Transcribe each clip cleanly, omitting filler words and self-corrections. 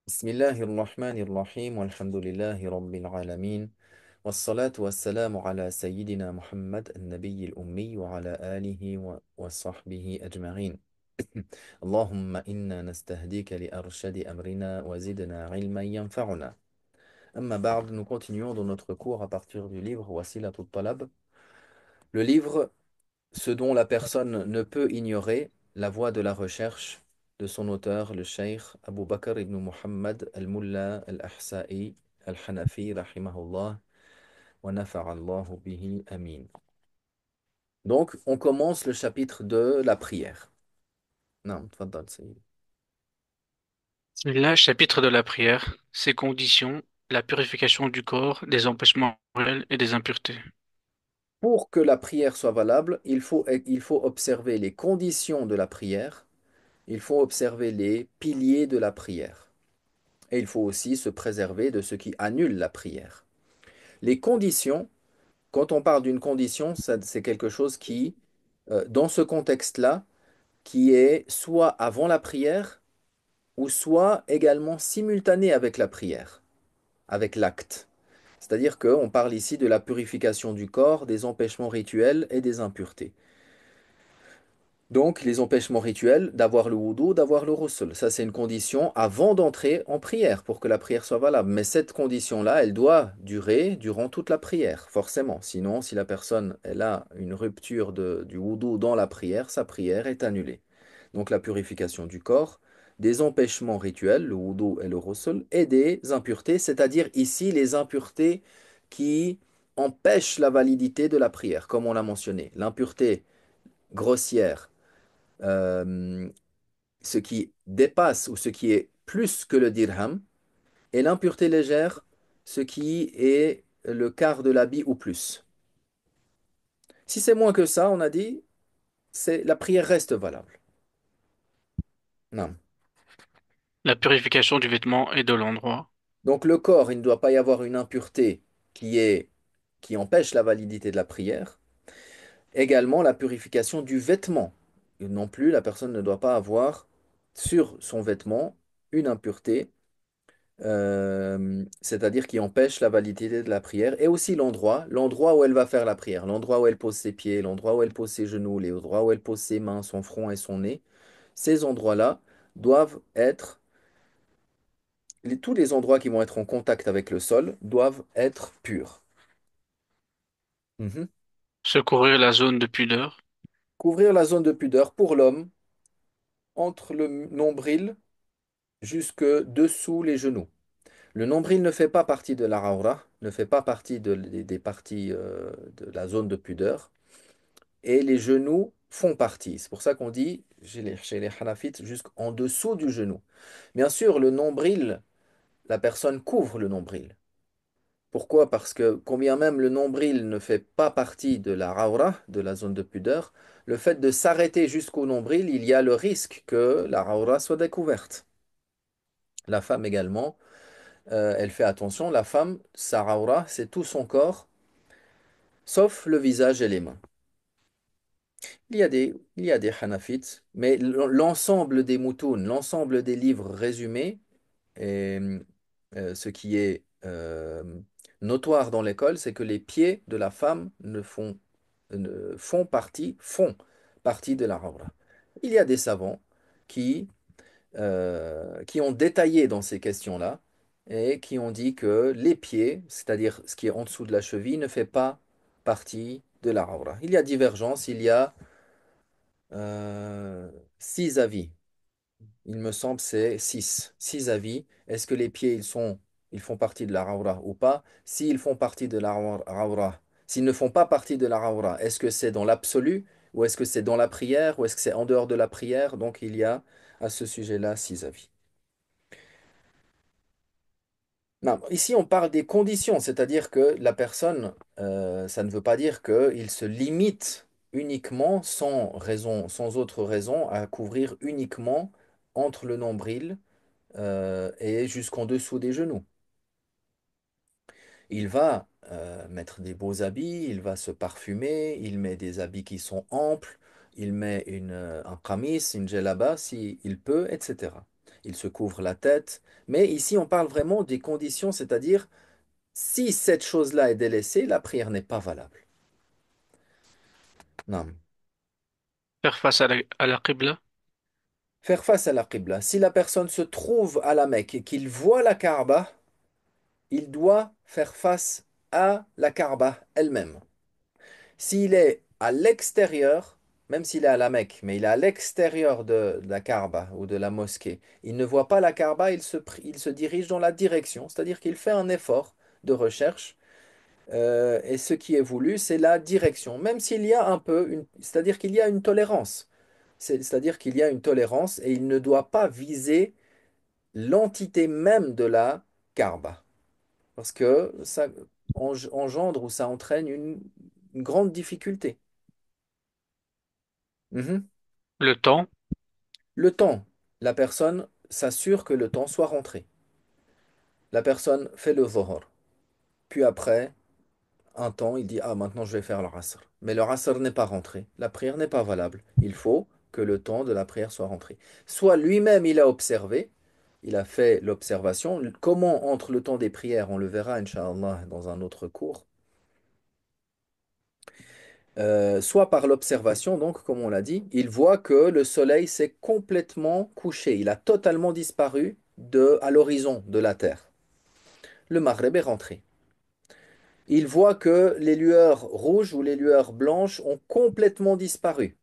بسم الله الرحمن الرحيم والحمد لله رب العالمين والصلاة والسلام على سيدنا محمد النبي الأمي وعلى آله وصحبه أجمعين اللهم إنا نستهديك لأرشد أمرنا وزدنا علما ينفعنا أما بعد. Nous continuons dans notre cours à partir du livre Wasilat al-Talab, le livre ce dont la personne ne peut ignorer la voie de la recherche de son auteur, le cheikh Abu Bakr ibn Muhammad al-Mulla al-Ahsa'i al-Hanafi, rahimahullah, wa nafa'allahu bihi amin. Donc, on commence le chapitre de la prière. Non, tfaddal, Sayyid. Là, chapitre de la prière, ses conditions, la purification du corps, des empêchements morels et des impuretés. Pour que la prière soit valable, il faut observer les conditions de la prière, il faut observer les piliers de la prière. Et il faut aussi se préserver de ce qui annule la prière. Les conditions, quand on parle d'une condition, c'est quelque chose qui, dans ce contexte-là, qui est soit avant la prière ou soit également simultané avec la prière, avec l'acte. C'est-à-dire qu'on parle ici de la purification du corps, des empêchements rituels et des impuretés. Donc, les empêchements rituels, d'avoir le wudu, d'avoir le ghusl. Ça, c'est une condition avant d'entrer en prière pour que la prière soit valable. Mais cette condition-là, elle doit durer durant toute la prière, forcément. Sinon, si la personne elle a une rupture du wudu dans la prière, sa prière est annulée. Donc, la purification du corps, des empêchements rituels, le wudu et le ghusl, et des impuretés, c'est-à-dire ici les impuretés qui empêchent la validité de la prière, comme on l'a mentionné. L'impureté grossière, euh, ce qui dépasse ou ce qui est plus que le dirham, et l'impureté légère, ce qui est le quart de l'habit ou plus. Si c'est moins que ça, on a dit, la prière reste valable. Non. La purification du vêtement et de l'endroit. Donc le corps, il ne doit pas y avoir une impureté qui empêche la validité de la prière. Également la purification du vêtement. Non plus, la personne ne doit pas avoir sur son vêtement une impureté, c'est-à-dire qui empêche la validité de la prière, et aussi l'endroit où elle va faire la prière, l'endroit où elle pose ses pieds, l'endroit où elle pose ses genoux, les endroits où elle pose ses mains, son front et son nez. Ces endroits-là doivent être, tous les endroits qui vont être en contact avec le sol doivent être purs. Mhm. Secourir la zone de pudeur. Couvrir la zone de pudeur pour l'homme entre le nombril jusque dessous les genoux. Le nombril ne fait pas partie de la rawra, ne fait pas partie des parties de la zone de pudeur, et les genoux font partie. C'est pour ça qu'on dit chez les Hanafites jusqu'en dessous du genou. Bien sûr, le nombril, la personne couvre le nombril. Pourquoi? Parce que combien même le nombril ne fait pas partie de la rawra, de la zone de pudeur, le fait de s'arrêter jusqu'au nombril, il y a le risque que la rawra soit découverte. La femme également, elle fait attention, la femme, sa rawra, c'est tout son corps, sauf le visage et les mains. Il y a des Hanafites, mais l'ensemble des moutounes, l'ensemble des livres résumés, et ce qui est notoire dans l'école, c'est que les pieds de la femme font partie de la rawra. Il y a des savants qui ont détaillé dans ces questions-là et qui ont dit que les pieds, c'est-à-dire ce qui est en dessous de la cheville, ne fait pas partie de la rawra. Il y a divergence, il y a 6 avis. Il me semble c'est 6 avis. Est-ce que les pieds, ils font partie de la rawra ou pas? S'ils font partie de la rawra, s'ils ne font pas partie de la rawra, est-ce que c'est dans l'absolu ou est-ce que c'est dans la prière ou est-ce que c'est en dehors de la prière? Donc il y a à ce sujet-là 6 avis. Non, ici on parle des conditions, c'est-à-dire que la personne, ça ne veut pas dire qu'il se limite uniquement, sans raison, sans autre raison, à couvrir uniquement entre le nombril et jusqu'en dessous des genoux. Il va mettre des beaux habits, il va se parfumer, il met des habits qui sont amples, il met un qamis, une djellaba si il peut, etc. Il se couvre la tête. Mais ici, on parle vraiment des conditions, c'est-à-dire si cette chose-là est délaissée, la prière n'est pas valable. Non. Faire face à la Qibla. Faire face à la Qibla. Si la personne se trouve à la Mecque et qu'il voit la Kaaba, il doit faire face à la Kaaba elle-même. S'il est à l'extérieur, même s'il est à la Mecque, mais il est à l'extérieur de la Kaaba ou de la mosquée, il ne voit pas la Kaaba, il se dirige dans la direction, c'est-à-dire qu'il fait un effort de recherche. Et ce qui est voulu, c'est la direction, même s'il y a un peu, c'est-à-dire qu'il y a une tolérance. C'est-à-dire qu'il y a une tolérance et il ne doit pas viser l'entité même de la Kaaba. Parce que ça engendre ou ça entraîne une grande difficulté. Mhm. Le temps. Le temps. La personne s'assure que le temps soit rentré. La personne fait le dhuhr. Puis après, un temps, il dit, ah, maintenant je vais faire le asr. Mais le asr n'est pas rentré. La prière n'est pas valable. Il faut que le temps de la prière soit rentré. Soit lui-même, il a observé, il a fait l'observation. Comment entre le temps des prières, on le verra, Inch'Allah, dans un autre cours. Soit par l'observation, donc, comme on l'a dit, il voit que le soleil s'est complètement couché. Il a totalement disparu à l'horizon de la terre. Le Maghreb est rentré. Il voit que les lueurs rouges ou les lueurs blanches ont complètement disparu.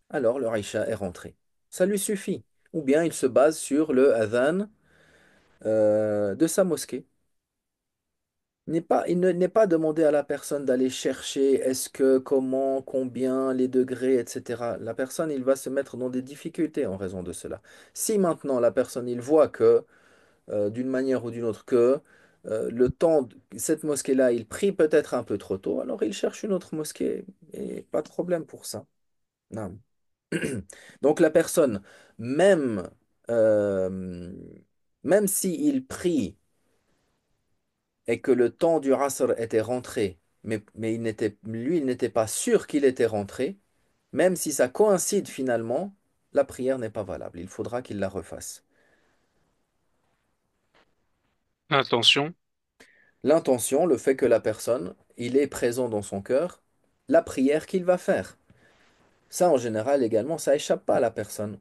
Alors le Aïcha est rentré. Ça lui suffit. Ou bien il se base sur le adhan de sa mosquée. Il n'est pas demandé à la personne d'aller chercher est-ce que, comment, combien, les degrés, etc. La personne, il va se mettre dans des difficultés en raison de cela. Si maintenant la personne, il voit que, d'une manière ou d'une autre, que le temps, cette mosquée-là, il prie peut-être un peu trop tôt, alors il cherche une autre mosquée et pas de problème pour ça. Non. Donc la personne, même, euh, même s'il prie et que le temps du Asr était rentré, mais lui, il n'était pas sûr qu'il était rentré, même si ça coïncide finalement, la prière n'est pas valable. Il faudra qu'il la refasse. L'intention. L'intention, le fait que la personne, il est présent dans son cœur, la prière qu'il va faire. Ça, en général, également, ça échappe pas à la personne.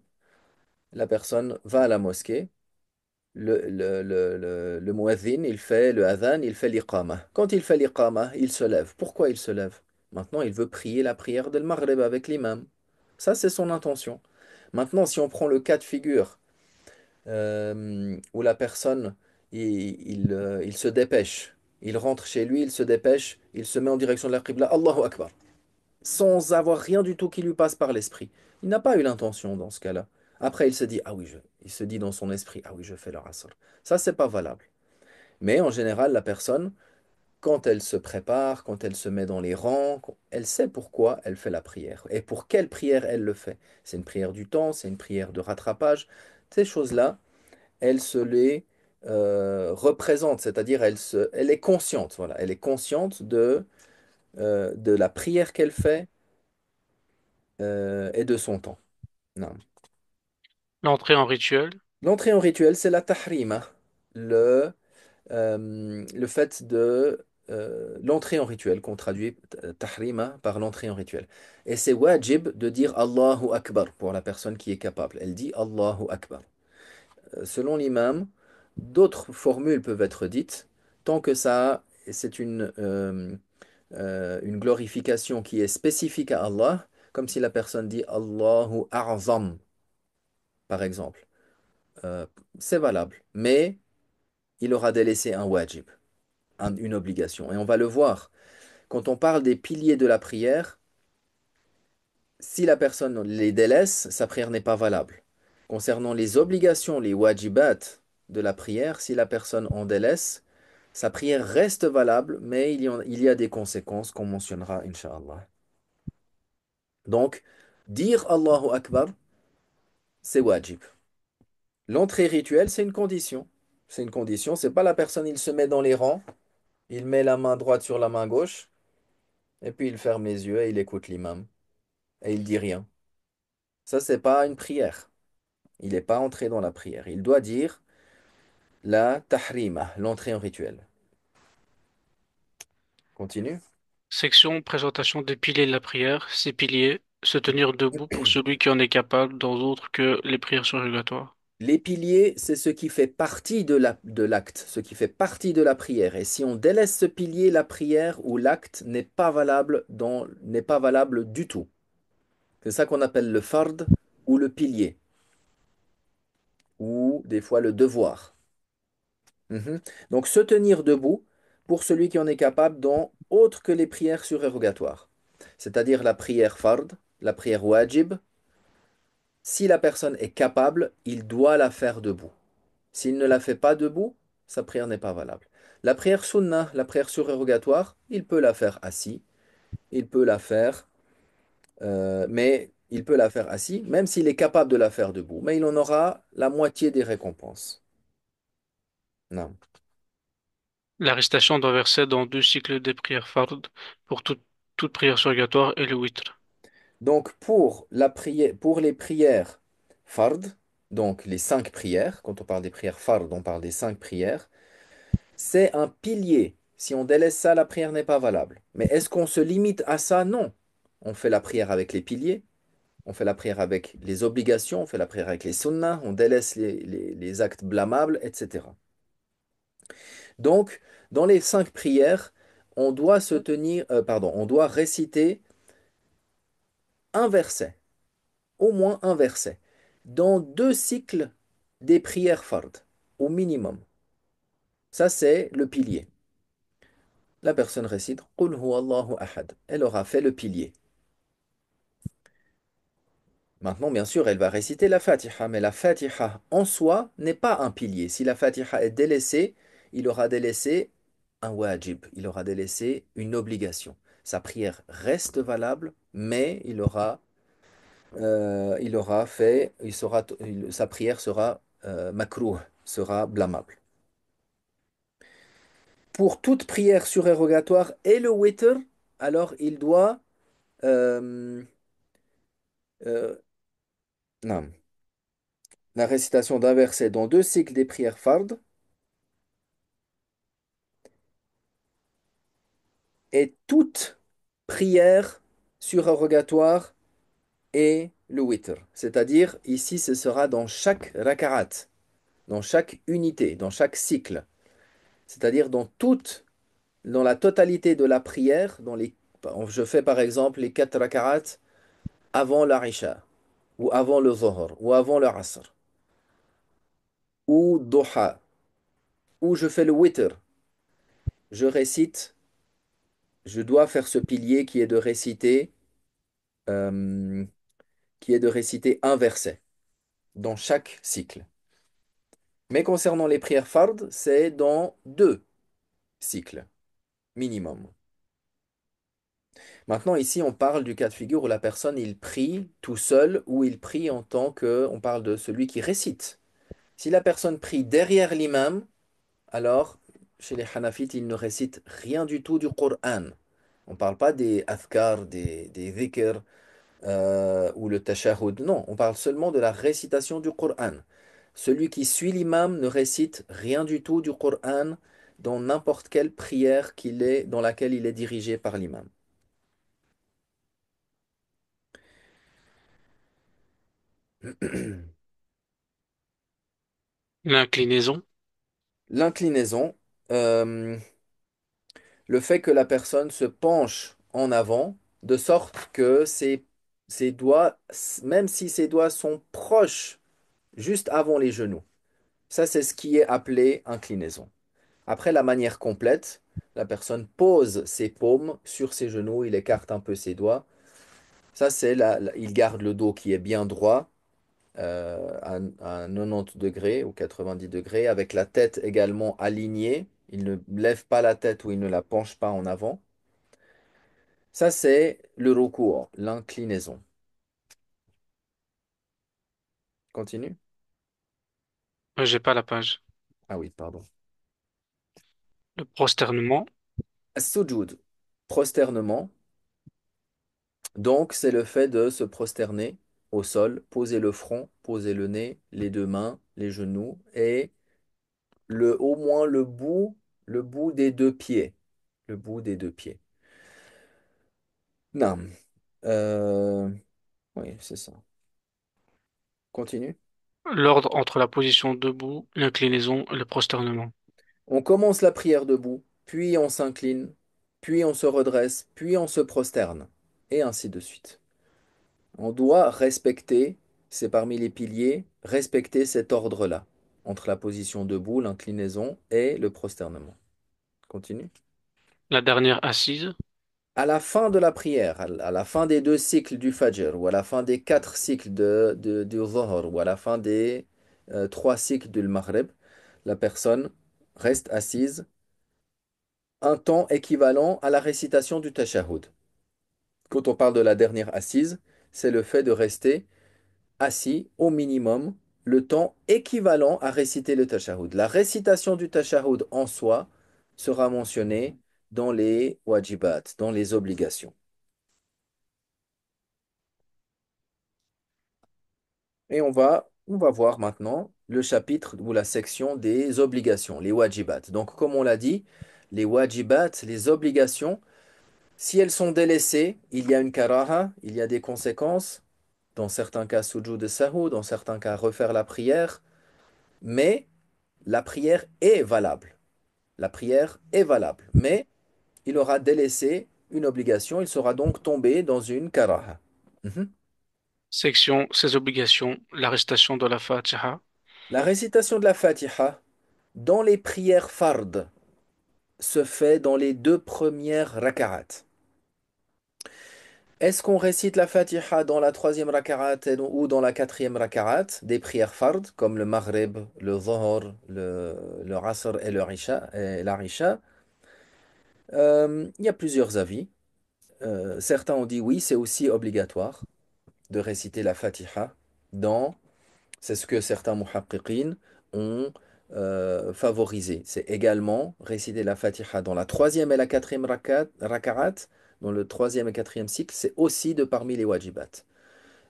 La personne va à la mosquée, le muezzin, il fait le adhan, il fait l'iqama. Quand il fait l'iqama, il se lève. Pourquoi il se lève? Maintenant, il veut prier la prière de Maghreb avec l'imam. Ça, c'est son intention. Maintenant, si on prend le cas de figure où la personne, il se dépêche, il rentre chez lui, il se dépêche, il se met en direction de la Qibla, Allahu Akbar, sans avoir rien du tout qui lui passe par l'esprit. Il n'a pas eu l'intention dans ce cas-là. Après, il se dit, ah oui, il se dit dans son esprit, ah oui, je fais le asr. Ça, c'est pas valable. Mais en général, la personne, quand elle se prépare, quand elle se met dans les rangs, elle sait pourquoi elle fait la prière et pour quelle prière elle le fait. C'est une prière du temps, c'est une prière de rattrapage. Ces choses-là, elle se les représente, c'est-à-dire elle est consciente, voilà, elle est consciente de la prière qu'elle fait et de son temps. Non. L'entrée en rituel. L'entrée en rituel, c'est la tahrima, le fait de l'entrée en rituel, qu'on traduit tahrima par l'entrée en rituel. Et c'est wajib de dire Allahu Akbar pour la personne qui est capable. Elle dit Allahu Akbar. Selon l'imam, d'autres formules peuvent être dites tant que ça, c'est une glorification qui est spécifique à Allah, comme si la personne dit Allahu A'zam, par exemple. Euh, c'est valable, mais il aura délaissé un wajib, une obligation. Et on va le voir. Quand on parle des piliers de la prière, si la personne les délaisse, sa prière n'est pas valable. Concernant les obligations, les wajibat de la prière, si la personne en délaisse, sa prière reste valable, mais il y a des conséquences qu'on mentionnera, Inch'Allah. Donc, dire Allahu Akbar, c'est wajib. L'entrée rituelle, c'est une condition. C'est une condition. C'est pas la personne, il se met dans les rangs, il met la main droite sur la main gauche, et puis il ferme les yeux et il écoute l'imam. et il dit rien. Ça, c'est pas une prière. Il n'est pas entré dans la prière. Il doit dire la tahrima, l'entrée en rituel. Continue. Section présentation des piliers de la prière. Ces piliers, se tenir debout pour celui qui en est capable dans d'autres que les prières surrogatoires. Les piliers, c'est ce qui fait partie de l'acte, ce qui fait partie de la prière. Et si on délaisse ce pilier, la prière ou l'acte n'est pas valable du tout. C'est ça qu'on appelle le fard ou le pilier, ou des fois le devoir. Mhm. Donc se tenir debout pour celui qui en est capable dans autre que les prières surérogatoires, c'est-à-dire la prière fard, la prière wajib. Si la personne est capable, il doit la faire debout. S'il ne la fait pas debout, sa prière n'est pas valable. La prière sunnah, la prière surérogatoire, il peut la faire assis, il peut la faire, mais il peut la faire assis, même s'il est capable de la faire debout. Mais il en aura la moitié des récompenses. Non. La récitation d'un verset dans deux cycles des prières fard pour toute prière surrogatoire et le witr. Donc pour les prières fard, donc les 5 prières, quand on parle des prières fard, on parle des 5 prières, c'est un pilier. Si on délaisse ça, la prière n'est pas valable. Mais est-ce qu'on se limite à ça? Non. On fait la prière avec les piliers, on fait la prière avec les obligations, on fait la prière avec les sunnas, on délaisse les actes blâmables, etc. Donc, dans les 5 prières, on doit on doit réciter un verset, au moins un verset, dans 2 cycles des prières fard, au minimum. Ça, c'est le pilier. La personne récite Qul huwa Allahu ahad. Elle aura fait le pilier. Maintenant, bien sûr, elle va réciter la Fatiha, mais la Fatiha en soi n'est pas un pilier. Si la Fatiha est délaissée, il aura délaissé un wajib, il aura délaissé une obligation. Sa prière reste valable, mais il aura fait, sa prière sera makrouh, sera blâmable. Pour toute prière surérogatoire et le witr, alors il doit euh, euh, non, la récitation d'un verset dans 2 cycles des prières fard et toute prière surrogatoire et le witr. C'est-à-dire, ici, ce sera dans chaque rakarat, dans chaque unité, dans chaque cycle. C'est-à-dire dans la totalité de la prière, je fais par exemple les 4 raka'at avant l'Aisha, ou avant le Zohar, ou avant le Asr, ou Doha, ou je fais le witr. Je récite, je dois faire ce pilier euh, qui est de réciter un verset dans chaque cycle. Mais concernant les prières fard, c'est dans 2 cycles minimum. Maintenant, ici, on parle du cas de figure où la personne, il prie tout seul ou il prie en tant que, on parle de celui qui récite. Si la personne prie derrière l'imam, alors, chez les Hanafites, il ne récite rien du tout du Coran. On ne parle pas des adhkar, des dhikr, ou le tashahhud. Non, on parle seulement de la récitation du Coran. Celui qui suit l'imam ne récite rien du tout du Coran dans n'importe quelle prière dans laquelle il est dirigé par l'imam. L'inclinaison. L'inclinaison, euh, le fait que la personne se penche en avant, de sorte que ses doigts, même si ses doigts sont proches, juste avant les genoux, ça c'est ce qui est appelé inclinaison. Après la manière complète, la personne pose ses paumes sur ses genoux, il écarte un peu ses doigts. Ça, il garde le dos qui est bien droit, à 90 degrés ou 90 degrés, avec la tête également alignée. Il ne lève pas la tête ou il ne la penche pas en avant. Ça, c'est le recours, l'inclinaison. Continue. J'ai pas la page. Ah oui, pardon. Le prosternement. As-sujud, prosternement. Donc, c'est le fait de se prosterner au sol, poser le front, poser le nez, les deux mains, les genoux et au moins le bout des deux pieds. Le bout des deux pieds. Non. Euh, oui, c'est ça. Continue. L'ordre entre la position debout, l'inclinaison et le prosternement. On commence la prière debout, puis on s'incline, puis on se redresse, puis on se prosterne, et ainsi de suite. On doit respecter, c'est parmi les piliers, respecter cet ordre-là, entre la position debout, l'inclinaison et le prosternement. Continue. La dernière assise. À la fin de la prière, à la fin des deux cycles du Fajr, ou à la fin des quatre cycles du Dhuhr, ou à la fin des trois cycles du Maghrib, la personne reste assise un temps équivalent à la récitation du Tashahhud. Quand on parle de la dernière assise, c'est le fait de rester assis au minimum le temps équivalent à réciter le Tashahhud. La récitation du Tashahhud en soi sera mentionnée dans les wajibat, dans les obligations. Et on va voir maintenant le chapitre ou la section des obligations, les wajibat. Donc, comme on l'a dit, les wajibat, les obligations, si elles sont délaissées, il y a une karaha, il y a des conséquences. Dans certains cas, sujoud de sahou, dans certains cas, refaire la prière. Mais la prière est valable. La prière est valable. Mais il aura délaissé une obligation, il sera donc tombé dans une karaha. Mhm. Section, ses obligations, la récitation de la Fatiha. La récitation de la Fatiha dans les prières fard se fait dans les deux premières raka'at. Est-ce qu'on récite la Fatiha dans la troisième raka'at ou dans la quatrième raka'at des prières fard, comme le Maghrib, le Dhuhr, le Asr et le Isha, et la Isha? Il y a plusieurs avis. Certains ont dit oui, c'est aussi obligatoire de réciter la Fatiha dans, c'est ce que certains muhaqqiqin ont favorisé. C'est également réciter la Fatiha dans la troisième et la quatrième raka'at, dans le troisième et quatrième cycle, c'est aussi de parmi les wajibat.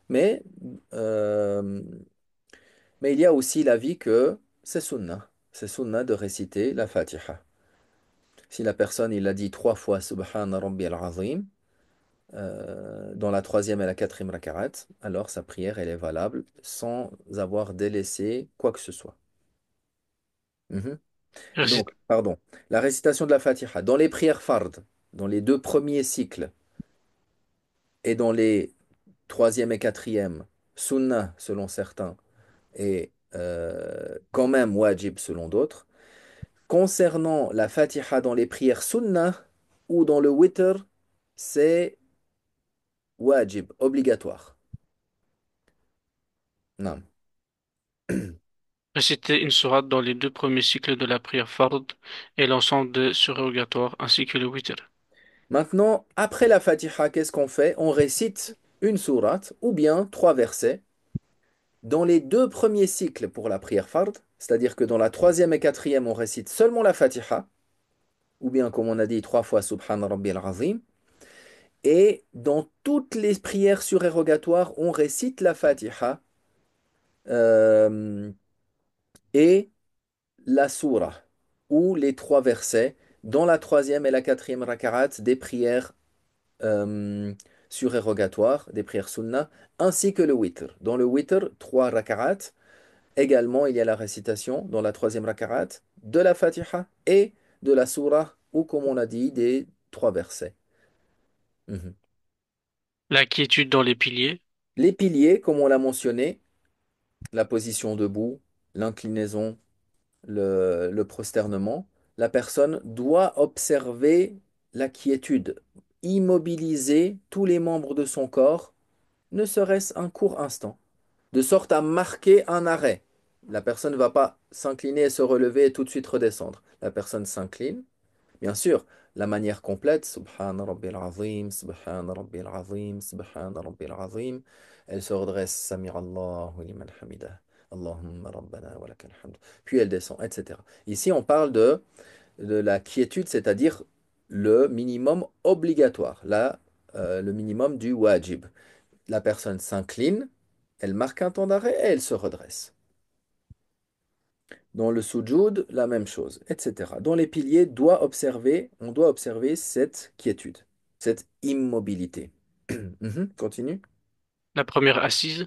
Mais, euh, mais il y a aussi l'avis que c'est sunnah de réciter la Fatiha. Si la personne il a dit trois fois Subhana Rabbi al-Azim, dans la troisième et la quatrième raka'at, alors sa prière elle est valable sans avoir délaissé quoi que ce soit. Mhm. Récit- Donc, pardon, la récitation de la Fatiha dans les prières fard, dans les deux premiers cycles et dans les troisième et quatrième, sunnah selon certains et quand même wajib selon d'autres. Concernant la Fatiha dans les prières sunnah ou dans le witr, c'est wajib, obligatoire. Non. Réciter une sourate dans les deux premiers cycles de la prière fard et l'ensemble des surérogatoires ainsi que le witr. Maintenant, après la Fatiha, qu'est-ce qu'on fait? On récite une sourate ou bien trois versets dans les deux premiers cycles pour la prière fard, c'est-à-dire que dans la troisième et quatrième, on récite seulement la Fatiha, ou bien comme on a dit trois fois Subhan Rabbi al-Azim, et dans toutes les prières surérogatoires, on récite la Fatiha euh, et la sourate, ou les trois versets dans la troisième et la quatrième rakarat des prières euh, surérogatoires, des prières sunnah, ainsi que le witr. Dans le witr, trois raka'at, également il y a la récitation dans la troisième raka'at de la Fatiha et de la surah, ou comme on a dit, des trois versets. Mhm. La quiétude dans les piliers. Les piliers, comme on l'a mentionné, la position debout, l'inclinaison, le prosternement, la personne doit observer la quiétude, immobiliser tous les membres de son corps, ne serait-ce un court instant, de sorte à marquer un arrêt. La personne ne va pas s'incliner et se relever et tout de suite redescendre. La personne s'incline. Bien sûr, la manière complète, Subhan Rabbil Azim, Subhan Rabbil Azim, Subhan Rabbil Azim, elle se redresse, Samir Allahu liman hamidah, Allahumma Rabbana wa lakal hamd. Puis elle descend, etc. Ici, on parle de la quiétude, c'est-à-dire le minimum obligatoire, la le minimum du wajib. La personne s'incline, elle marque un temps d'arrêt et elle se redresse. Dans le sujoud, la même chose, etc. Dans les piliers, on doit observer cette quiétude, cette immobilité. Continue. La première assise,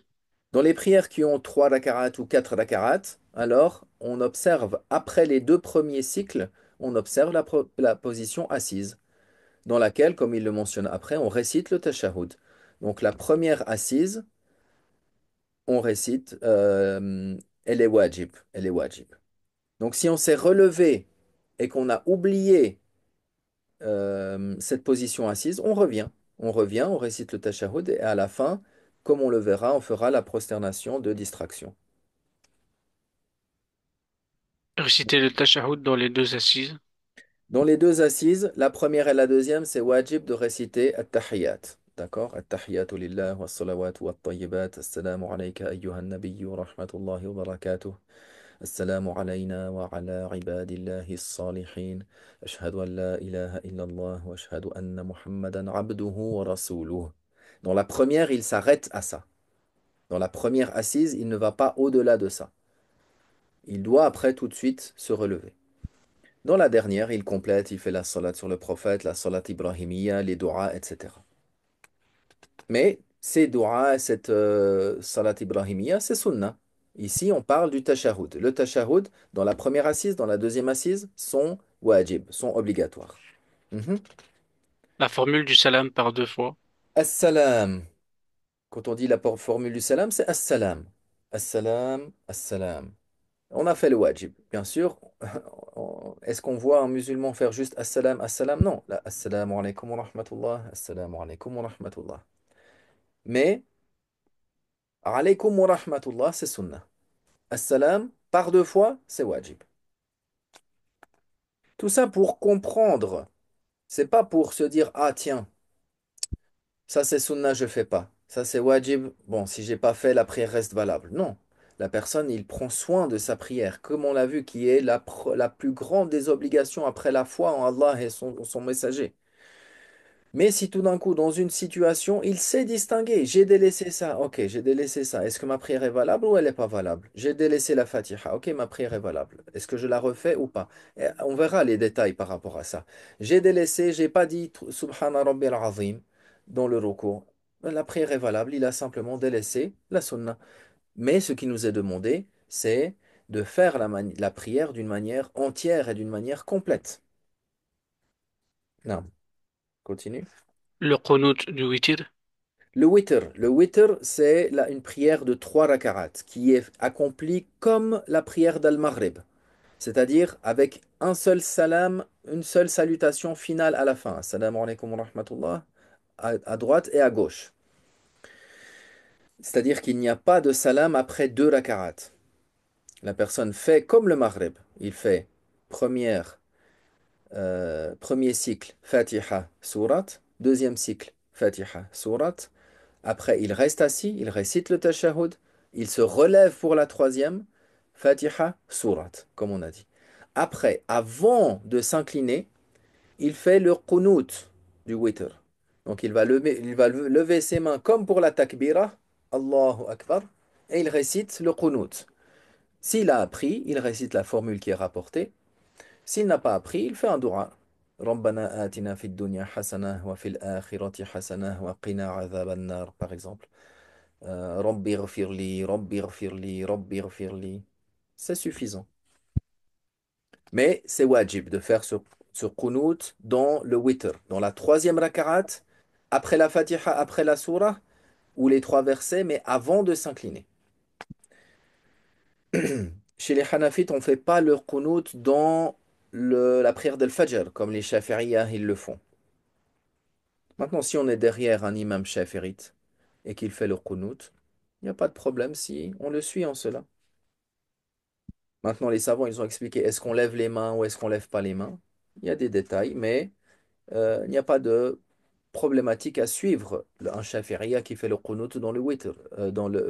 Dans les prières qui ont 3 raka'at ou 4 raka'at, alors on observe, après les deux premiers cycles, on observe la position assise, dans laquelle, comme il le mentionne après, on récite le tashahhud. Donc la première assise, on récite, elle est wajib, elle est wajib. Donc si on s'est relevé et qu'on a oublié cette position assise, on revient. On revient, on récite le tashahhud et à la fin, comme on le verra, on fera la prosternation de distraction. réciter le tashahhud dans les deux assises. Dans les deux assises, la première et la deuxième, c'est wajib de réciter at-tahiyyat. D'accord? At-tahiyyatu lillah wa salawatu wa tayyibat. Assalamu alayka ayyuhan nabiyyu wa rahmatullahi wa barakatuh. Assalamu alayna wa ala ibadillahi as-salihin. Ashhadu an la ilaha illallah wa ashhadu anna Muhammadan abduhu wa rasuluh. Dans la première, il s'arrête à ça. Dans la première assise, il ne va pas au-delà de ça. Il doit après tout de suite se relever. Dans la dernière, il complète, il fait la salat sur le prophète, la salat ibrahimiyya, les doigts, etc. Mais ces doigts, cette salat ibrahimiyya, c'est sunnah. Ici, on parle du tashahhud. Le tashahhud, dans la première assise, dans la deuxième assise, sont wajib, sont obligatoires. Mhm. La formule du salam par deux fois. Assalam. Quand on dit la formule du salam, c'est assalam. Assalam, assalam. On a fait le wajib. Bien sûr, est-ce qu'on voit un musulman faire juste assalam, assalam? Non. Là, assalamu alaikum wa rahmatullah, assalamu alaikum wa rahmatullah. Mais, alaikum wa rahmatullah, c'est sunnah. Assalam, par deux fois, c'est wajib. Tout ça pour comprendre. C'est pas pour se dire, ah tiens, ça c'est sunnah, je fais pas. Ça c'est wajib. Bon, si j'ai pas fait, la prière reste valable. Non. La personne, il prend soin de sa prière, comme on l'a vu, qui est la plus grande des obligations après la foi en Allah et son messager. Mais si tout d'un coup, dans une situation, il sait distinguer, j'ai délaissé ça, ok, j'ai délaissé ça, est-ce que ma prière est valable ou elle n'est pas valable? J'ai délaissé la Fatiha, ok, ma prière est valable. Est-ce que je la refais ou pas? Et on verra les détails par rapport à ça. J'ai délaissé, j'ai pas dit Subhana Rabbil Azim dans le recours. La prière est valable, il a simplement délaissé la sunna. Mais ce qui nous est demandé, c'est de faire la prière d'une manière entière et d'une manière complète. Non, continue. Le qunut du witr. Le witr, c'est une prière de 3 raka'at qui est accomplie comme la prière d'Al-Maghrib, c'est-à-dire avec un seul salam, une seule salutation finale à la fin. Assalamu alaikum wa rahmatullah, à droite et à gauche. C'est-à-dire qu'il n'y a pas de salam après 2 raka'at. La personne fait comme le Maghrib. Il fait première, premier cycle, Fatiha, Surat, deuxième cycle, Fatiha, Surat. Après, il reste assis, il récite le tashahhud, il se relève pour la troisième, Fatiha, Surat, comme on a dit. Après, avant de s'incliner, il fait le qunut du witr. Donc il va lever ses mains comme pour la takbira, Allahu Akbar, et il récite le qunut. S'il a appris, il récite la formule qui est rapportée. S'il n'a pas appris, il fait un dua. ربنا آتنا في الدنيا حسنة وفي الآخرة حسنة وقنا عذاب النار par exemple. Rabbi ighfirli, Rabbi ighfirli, Rabbi ighfirli. C'est suffisant. Mais c'est wajib de faire ce qunut dans le witr, dans la troisième raka'at, après la Fatiha, après la surah, ou les trois versets, mais avant de s'incliner. Chez les Hanafites, on ne fait pas le qunut dans la prière del Fajr, comme les Shafi'iyah, ils le font. Maintenant, si on est derrière un imam Shafi'ite et qu'il fait le qunut, il n'y a pas de problème si on le suit en cela. Maintenant, les savants, ils ont expliqué est-ce qu'on lève les mains ou est-ce qu'on lève pas les mains. Il y a des détails, mais il n'y a pas de problématique à suivre un shafi'iyya qui fait le qunut dans le witr,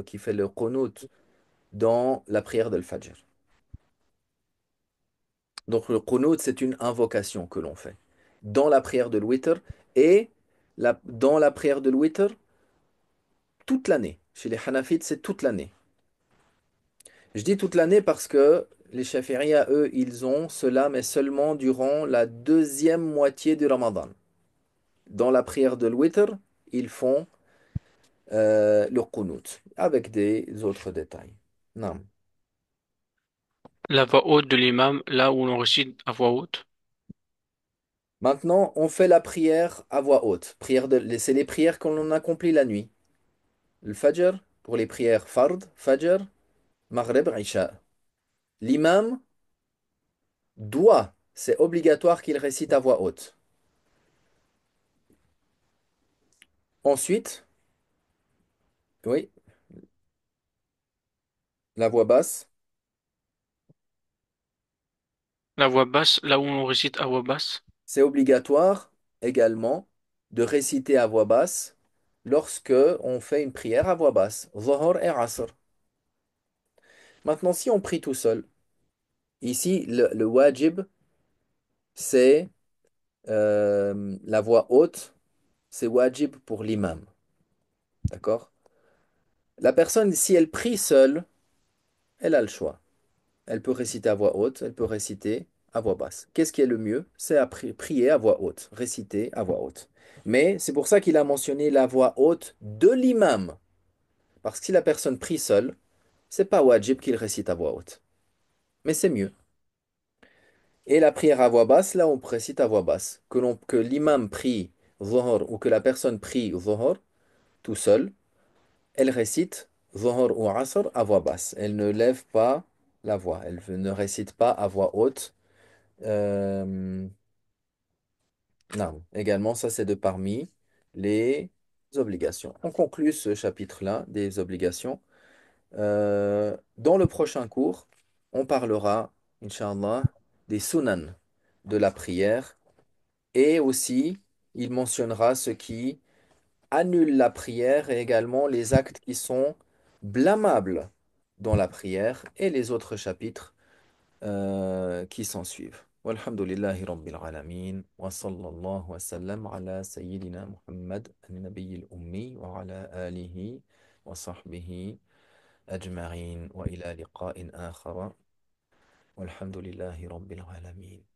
qui fait le qunut dans la prière de l'Fajr. Donc le qunut, c'est une invocation que l'on fait dans la prière de l'witr et dans la prière de l'Witr, toute l'année. Chez les Hanafites, c'est toute l'année. Je dis toute l'année parce que les Shafi'iyya, eux, ils ont cela, mais seulement durant la deuxième moitié du Ramadan. Dans la prière de l'Witr, ils font le Qunut, avec des autres détails. Non. La voix haute de l'imam, là où l'on récite à voix haute. Maintenant, on fait la prière à voix haute. C'est les prières qu'on accomplit la nuit. Le Fajr, pour les prières Fard, Fajr, Maghrib, Isha. L'imam doit, c'est obligatoire qu'il récite à voix haute. Ensuite, oui, la voix basse, La voix basse, là où l'on récite à voix basse. c'est obligatoire également de réciter à voix basse lorsque on fait une prière à voix basse, Zuhr et Asr. Maintenant, si on prie tout seul, ici, le wajib, c'est la voix haute, c'est wajib pour l'imam. D'accord? La personne, si elle prie seule, elle a le choix. Elle peut réciter à voix haute, elle peut réciter à voix basse. Qu'est-ce qui est le mieux? C'est à prier à voix haute, réciter à voix haute. Mais c'est pour ça qu'il a mentionné la voix haute de l'imam. Parce que si la personne prie seule, c'est pas wajib qu'il récite à voix haute. Mais c'est mieux. Et la prière à voix basse, là, on récite à voix basse. Que l'imam prie Zuhr ou que la personne prie Zuhr tout seul, elle récite Zuhr ou Asr à voix basse. Elle ne lève pas la voix. Elle ne récite pas à voix haute. Euh, non. Également, ça, c'est de parmi les obligations. On conclut ce chapitre-là des obligations. Dans le prochain cours, on parlera, Inch'Allah, des sunan de la prière et aussi, il mentionnera ce qui annule la prière et également les actes qui sont blâmables dans la prière et les autres chapitres qui s'en suivent. Walhamdulillahi Rabbil Alamin wa sallallahu wa sallam ala Sayyidina Muhammad al-Nabiy al-Ummi wa ala alihi wa sahbihi أجمعين وإلى لقاء آخر والحمد لله رب العالمين